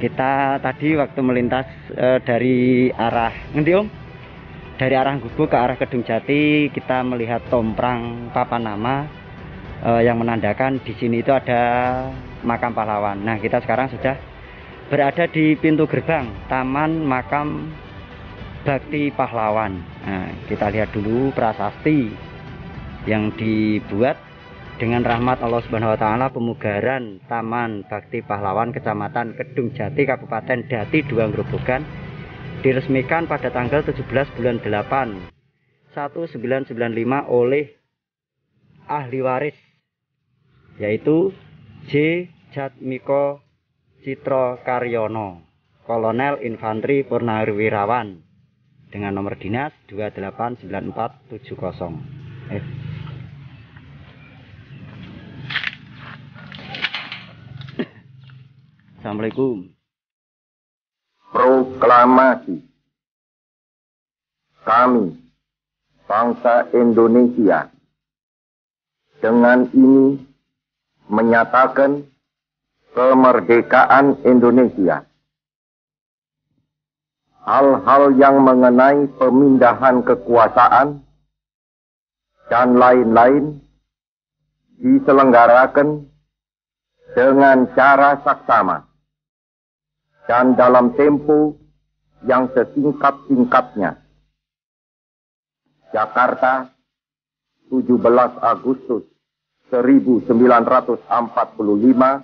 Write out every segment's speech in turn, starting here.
Kita tadi waktu melintas dari arah ngendi Om? Dari arah Gubuk ke arah Kedung Jati, kita melihat tomprang papan nama yang menandakan di sini itu ada makam pahlawan. Nah, kita sekarang sudah berada di pintu gerbang Taman Makam Bakti Pahlawan. Nah, kita lihat dulu prasasti yang dibuat dengan rahmat Allah Subhanahu wa taala, pemugaran Taman Bakti Pahlawan Kecamatan Kedung Jati Kabupaten Dati Dua Grobogan diresmikan pada tanggal 17 bulan 8 1995 oleh ahli waris yaitu J. Jatmiko Citro Karyono, Kolonel Infanteri Purnawirawan dengan nomor dinas 289470. Assalamualaikum. Proklamasi. Kami, bangsa Indonesia, dengan ini menyatakan kemerdekaan Indonesia. Hal-hal yang mengenai pemindahan kekuasaan dan lain-lain diselenggarakan dengan cara saksama dan dalam tempo yang sesingkat-singkatnya. Jakarta, 17 Agustus 1945,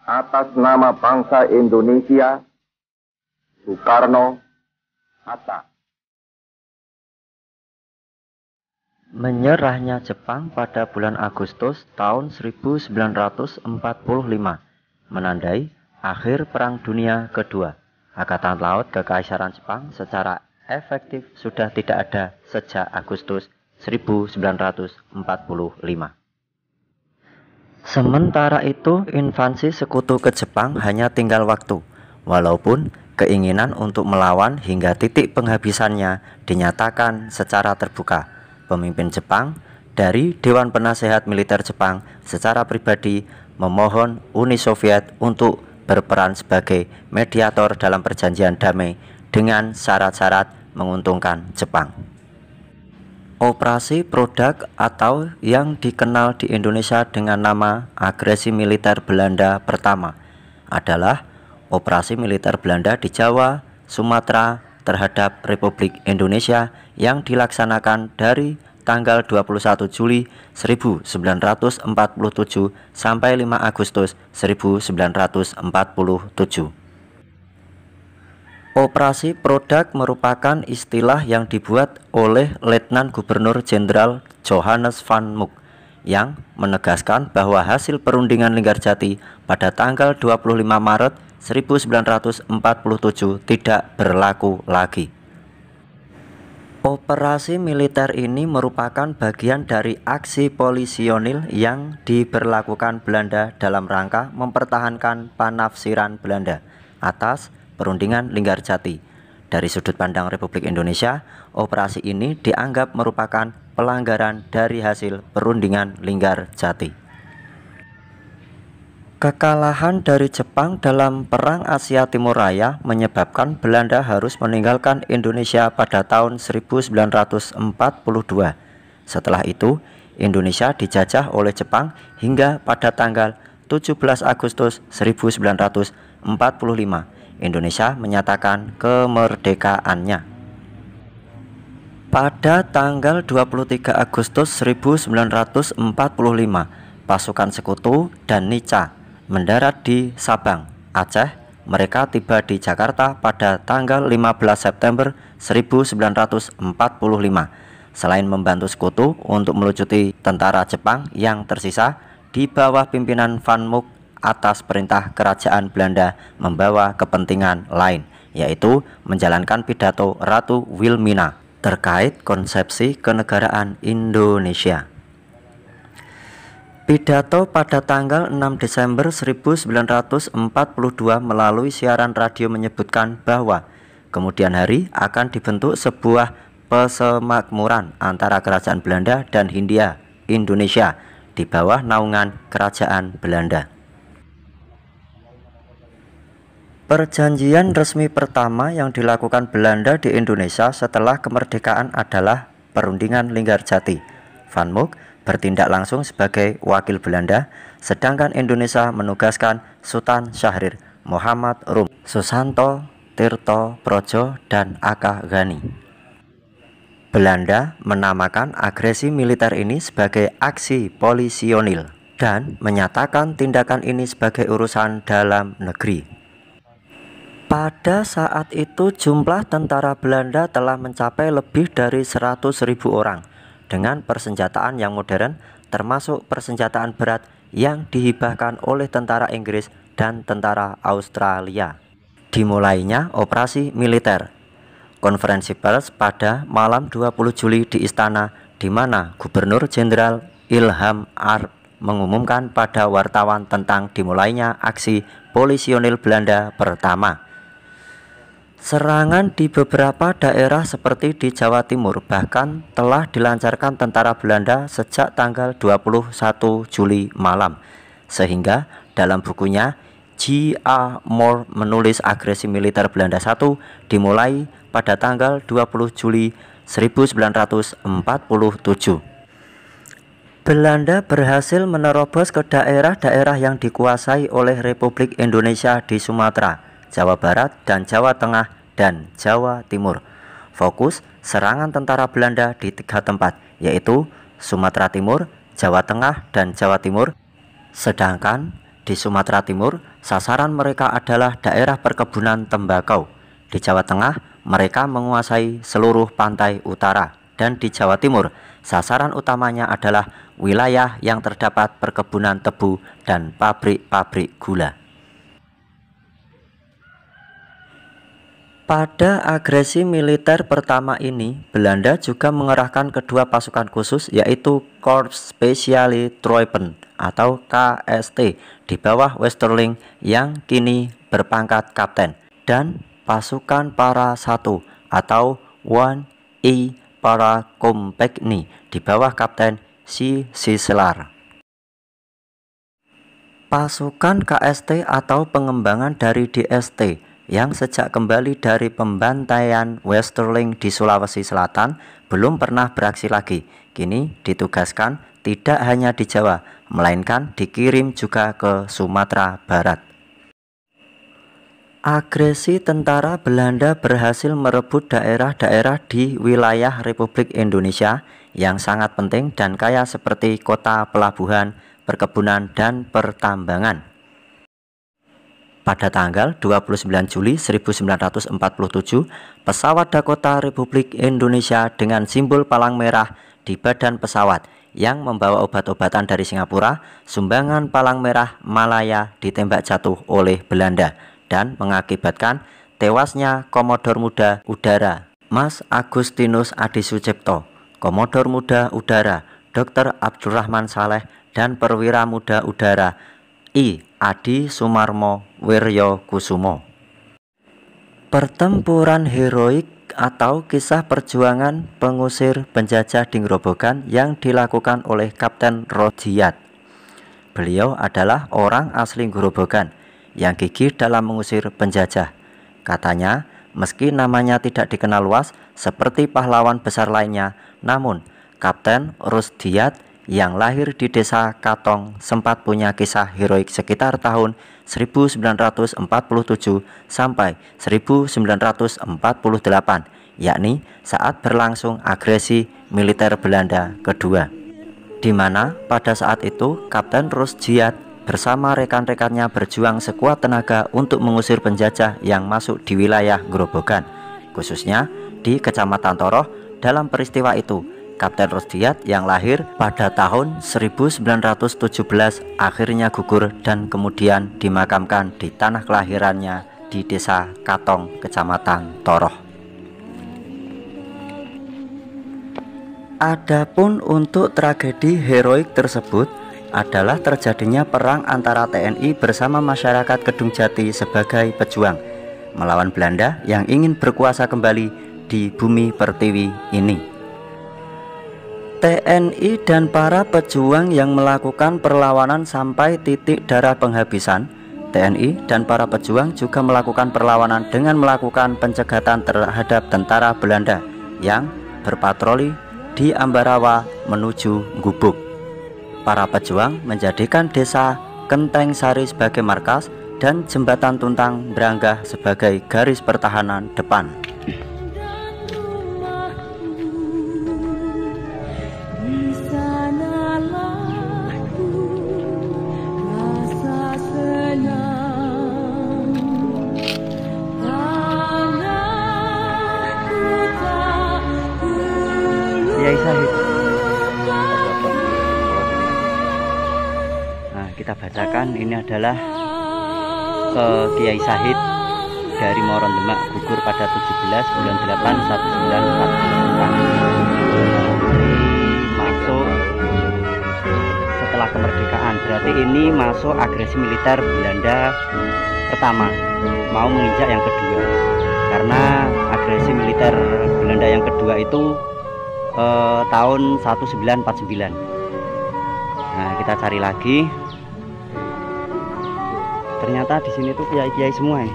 atas nama bangsa Indonesia, Soekarno, Hatta. Menyerahnya Jepang pada bulan Agustus tahun 1945 menandai akhir Perang Dunia Kedua. Angkatan Laut Kekaisaran Jepang secara efektif sudah tidak ada sejak Agustus 1945. Sementara itu, invasi sekutu ke Jepang hanya tinggal waktu, walaupun keinginan untuk melawan hingga titik penghabisannya dinyatakan secara terbuka. Pemimpin Jepang dari Dewan Penasehat Militer Jepang secara pribadi memohon Uni Soviet untuk berperan sebagai mediator dalam perjanjian damai dengan syarat-syarat menguntungkan Jepang. Operasi Produk atau yang dikenal di Indonesia dengan nama agresi militer Belanda pertama adalah operasi militer Belanda di Jawa, Sumatera terhadap Republik Indonesia yang dilaksanakan dari tanggal 21 Juli 1947 sampai 5 Agustus 1947. Operasi Produk merupakan istilah yang dibuat oleh Letnan Gubernur Jenderal Johannes van Mook yang menegaskan bahwa hasil perundingan Linggarjati pada tanggal 25 Maret 1947 tidak berlaku lagi. Operasi militer ini merupakan bagian dari aksi polisionil yang diberlakukan Belanda dalam rangka mempertahankan panafsiran Belanda atas perundingan Linggarjati. Dari sudut pandang Republik Indonesia, operasi ini dianggap merupakan pelanggaran dari hasil perundingan Linggarjati. Kekalahan dari Jepang dalam Perang Asia Timur Raya menyebabkan Belanda harus meninggalkan Indonesia pada tahun 1942. Setelah itu, Indonesia dijajah oleh Jepang hingga pada tanggal 17 Agustus 1945. Indonesia menyatakan kemerdekaannya. Pada tanggal 23 Agustus 1945, pasukan Sekutu dan Nica mendarat di Sabang, Aceh. Mereka tiba di Jakarta pada tanggal 15 September 1945. Selain membantu Sekutu untuk melucuti tentara Jepang yang tersisa di bawah pimpinan Van Mook, atas perintah kerajaan Belanda membawa kepentingan lain, yaitu menjalankan pidato Ratu Wilmina terkait konsepsi kenegaraan Indonesia. Pidato pada tanggal 6 Desember 1942 melalui siaran radio menyebutkan bahwa kemudian hari akan dibentuk sebuah persemakmuran antara kerajaan Belanda dan Hindia Indonesia di bawah naungan kerajaan Belanda. Perjanjian resmi pertama yang dilakukan Belanda di Indonesia setelah kemerdekaan adalah Perundingan Linggarjati. Van Mook bertindak langsung sebagai wakil Belanda, sedangkan Indonesia menugaskan Sultan Syahrir, Muhammad Rum, Susanto, Tirto Projo, dan Aka Ghani. Belanda menamakan agresi militer ini sebagai aksi polisionil dan menyatakan tindakan ini sebagai urusan dalam negeri. Pada saat itu jumlah tentara Belanda telah mencapai lebih dari 100.000 orang dengan persenjataan yang modern, termasuk persenjataan berat yang dihibahkan oleh tentara Inggris dan tentara Australia. Dimulainya operasi militer. Konferensi pers pada malam 20 Juli di istana, di mana Gubernur Jenderal Ilham Arp mengumumkan pada wartawan tentang dimulainya aksi polisionil Belanda pertama. Serangan di beberapa daerah seperti di Jawa Timur bahkan telah dilancarkan tentara Belanda sejak tanggal 21 Juli malam. Sehingga dalam bukunya G.A. Moore menulis agresi militer Belanda 1 dimulai pada tanggal 20 Juli 1947. Belanda berhasil menerobos ke daerah-daerah yang dikuasai oleh Republik Indonesia di Sumatera, Jawa Barat dan Jawa Tengah dan Jawa Timur. Fokus serangan tentara Belanda di 3 tempat, yaitu Sumatera Timur, Jawa Tengah, dan Jawa Timur. Sedangkan di Sumatera Timur, sasaran mereka adalah daerah perkebunan tembakau. Di Jawa Tengah, mereka menguasai seluruh pantai utara. Dan di Jawa Timur, sasaran utamanya adalah wilayah yang terdapat perkebunan tebu dan pabrik-pabrik gula. Pada agresi militer pertama ini, Belanda juga mengerahkan kedua pasukan khusus, yaitu Korps Speciale Troepen atau KST di bawah Westerling yang kini berpangkat kapten, dan pasukan para 1 atau 1E para Compagnie di bawah Kapten C. Sisselar. Pasukan KST atau pengembangan dari DST yang sejak kembali dari pembantaian Westerling di Sulawesi Selatan belum pernah beraksi lagi, kini ditugaskan tidak hanya di Jawa, melainkan dikirim juga ke Sumatera Barat. Agresi tentara Belanda berhasil merebut daerah-daerah di wilayah Republik Indonesia yang sangat penting dan kaya seperti kota pelabuhan, perkebunan, dan pertambangan. Pada tanggal 29 Juli 1947, pesawat Dakota Republik Indonesia dengan simbol palang merah di badan pesawat yang membawa obat-obatan dari Singapura, sumbangan palang merah Malaya, ditembak jatuh oleh Belanda dan mengakibatkan tewasnya Komodor Muda Udara Mas Agustinus Adi Sucipto, Komodor Muda Udara Dr. Abdurrahman Saleh, dan Perwira Muda Udara I. Adi Sumarmo Wiryo Kusumo. Pertempuran heroik atau kisah perjuangan pengusir penjajah di Grobogan yang dilakukan oleh Kapten Rodiat. Beliau adalah orang asli Grobogan yang gigih dalam mengusir penjajah. Katanya, meski namanya tidak dikenal luas seperti pahlawan besar lainnya, namun Kapten Rodiat yang lahir di desa Katong sempat punya kisah heroik sekitar tahun 1947 sampai 1948, yakni saat berlangsung agresi militer Belanda kedua, di mana pada saat itu Kapten Rodiat bersama rekan-rekannya berjuang sekuat tenaga untuk mengusir penjajah yang masuk di wilayah Grobogan, khususnya di Kecamatan Toroh. Dalam peristiwa itu, Kapten Rodiat yang lahir pada tahun 1917 akhirnya gugur dan kemudian dimakamkan di tanah kelahirannya di desa Katong, Kecamatan Toroh. Adapun untuk tragedi heroik tersebut adalah terjadinya perang antara TNI bersama masyarakat Kedung Jati sebagai pejuang melawan Belanda yang ingin berkuasa kembali di bumi pertiwi ini. TNI dan para pejuang yang melakukan perlawanan sampai titik darah penghabisan TNI dan para pejuang juga melakukan perlawanan dengan melakukan pencegatan terhadap tentara Belanda yang berpatroli di Ambarawa menuju Gubuk. Para pejuang menjadikan desa Kenteng Sari sebagai markas dan jembatan Tuntang Branggah sebagai garis pertahanan depan. Kiai Sahid. Nah, kita bacakan ini adalah Kiai Sahid dari Moron Demak, gugur pada 17 bulan 8 1944. Masuk setelah kemerdekaan, berarti ini masuk agresi militer Belanda pertama, mau menginjak yang kedua. Karena agresi militer Belanda yang kedua itu tahun 1949. Nah, kita cari lagi. Ternyata di sini tuh kiai-kiai semua ya.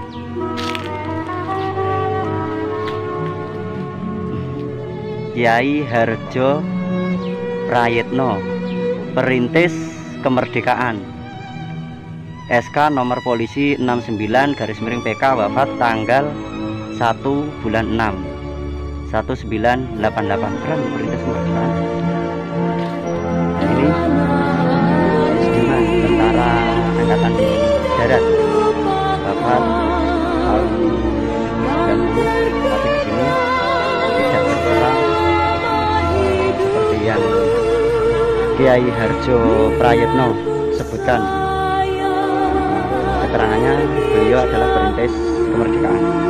Kiai Harjo Prayitno, perintis kemerdekaan. SK nomor polisi 69/PK, wafat tanggal 1 bulan 6 1988. Keren, perintis kemerdekaan. Ini Sudirman, tentara angkatan darat, wafat tahun 90, tapi di sini tidak berperan seperti yang Kiai Harjo Prayitno sebutkan. Keterangannya beliau adalah perintis kemerdekaan.